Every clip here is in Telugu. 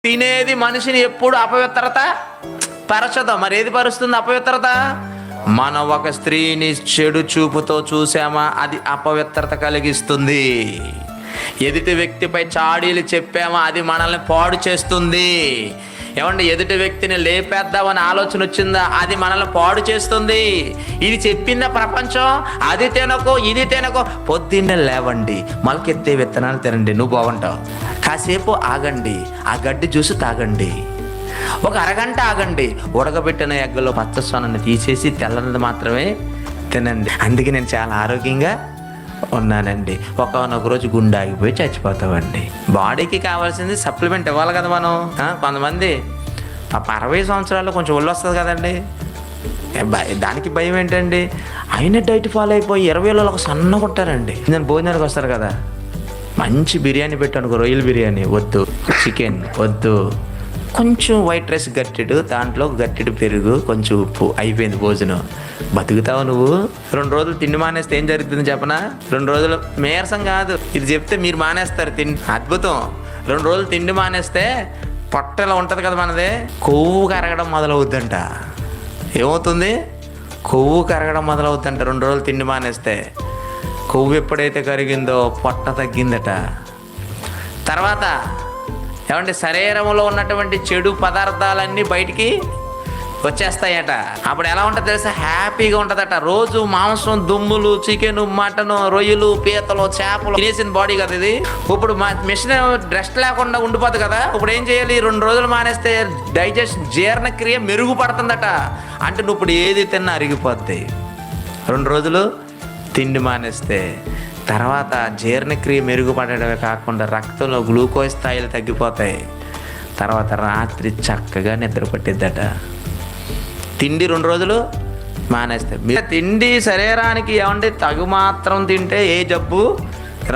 తినేది మనిషిని ఎప్పుడు అపవిత్రత పరచదు. మరి ఏది పరుస్తుంది అపవిత్రత? మనం ఒక స్త్రీని చెడు చూపుతో చూసామా, అది అపవిత్రత కలిగిస్తుంది. ఎదుటి వ్యక్తిపై చాడీలు చెప్పామా, అది మనల్ని పాడు చేస్తుంది. ఏమంటే ఎదుటి వ్యక్తిని లేపేద్దామని ఆలోచన వచ్చిందా, అది మనల్ని పాడు చేస్తుంది. ఇది చెప్పిందా ప్రపంచం, అది తినకో ఇది తినకో. పొద్దున్నే లేవండి, మొలకెత్తే విత్తనాలు తినండి, నువ్వు బాగుంటావు. కాసేపు ఆగండి, ఆ గడ్డి జ్యూస్ తాగండి. ఒక అరగంట ఆగండి, ఉడకబెట్టిన ఎగ్గలో పచ్చసొనని తీసేసి తెల్లది మాత్రమే తినండి. అందుకే నేను చాలా ఆరోగ్యంగా ఉన్నానండి. ఒకనొక రోజు గుండె ఆగిపోయి చచ్చిపోతామండి. బాడీకి కావాల్సింది సప్లిమెంట్ ఇవ్వాలి కదా మనం. కొంతమంది 60 సంవత్సరాలు కొంచెం ఒళ్ళు వస్తుంది కదండి, దానికి భయం ఏంటండి? అయిన డైట్ ఫాలో అయిపోయి 20 ఒక సన్నగా ఉంటారండి. నేను భోజనానికి వస్తారు కదా, మంచి బిర్యానీ పెట్టాను, రొయ్యల బిర్యానీ వద్దు, చికెన్ వద్దు, కొంచెం వైట్ రైస్ గట్టెడు, దాంట్లో గట్టెడు పెరుగు, కొంచెం ఉప్పు, అయిపోయింది భోజనం. బతుకుతావు నువ్వు? 2 రోజులు తిండి మానేస్తే ఏం జరుగుతుంది చెప్పనా? 2 రోజులు నీరసం కాదు, ఇది చెప్తే మీరు మానేస్తారు తిండి. అద్భుతం. 2 రోజులు తిండి మానేస్తే పొట్ట ఇలా ఉంటుంది కదా మనదే, కొవ్వు కరగడం మొదలవుద్దంట. ఏమవుతుంది? కొవ్వు కరగడం మొదలవుద్దంట 2 రోజులు తిండి మానేస్తే. కొవ్వు ఎప్పుడైతే కరిగిందో పొట్ట తగ్గిందట. తర్వాత ఏమంటే శరీరంలో ఉన్నటువంటి చెడు పదార్థాలన్నీ బయటికి వచ్చేస్తాయట. అప్పుడు ఎలా ఉంటుంది తెలుసా? హ్యాపీగా ఉంటుందట. రోజు మాంసం, దుమ్ములు, చికెన్, మటన్, రొయ్యలు, పీతలు, చేపలు తినేసిన బాడీ కదా ఇది. ఇప్పుడు మిషన్ రెస్ట్ లేకుండా ఉండిపోతుంది కదా. ఇప్పుడు ఏం చేయాలి? 2 రోజులు మానేస్తే డైజెషన్, జీర్ణక్రియ మెరుగుపడుతుందట. అంటే నువ్వు ఇప్పుడు ఏది తిన్నా అరిగిపోద్ది 2 రోజులు తిండి మానేస్తే. తర్వాత జీర్ణక్రియ మెరుగుపడడమే కాకుండా రక్తంలో గ్లూకోజ్ స్థాయిలు తగ్గిపోతాయి. తర్వాత రాత్రి చక్కగా నిద్ర పట్టిద్దట. తిండి 2 రోజులు మానేస్తే. తిండి శరీరానికి ఏమంటే తగు మాత్రం తింటే ఏ జబ్బు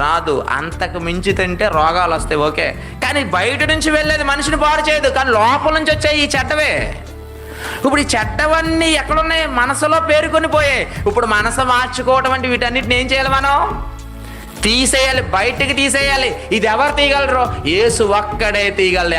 రాదు, అంతకు మించి తింటే రోగాలు వస్తాయి. ఓకే, కానీ బయట నుంచి వెళ్ళేది మనిషిని పాడు చేయదు, కానీ లోపల నుంచి వచ్చాయి ఈ చెడ్డవే. ఇప్పుడు ఈ చెడ్డవన్నీ ఎక్కడున్నాయి? మనసులో పేరుకొని పోయాయి. ఇప్పుడు మనసు మార్చుకోవటం అంటే వీటన్నిటిని ఏం చేయాలి? మనం తీసేయాలి, బయటికి తీసేయాలి. ఇది ఎవరు తీయగలరు? యేసు ఒక్కడే తీయగలరు.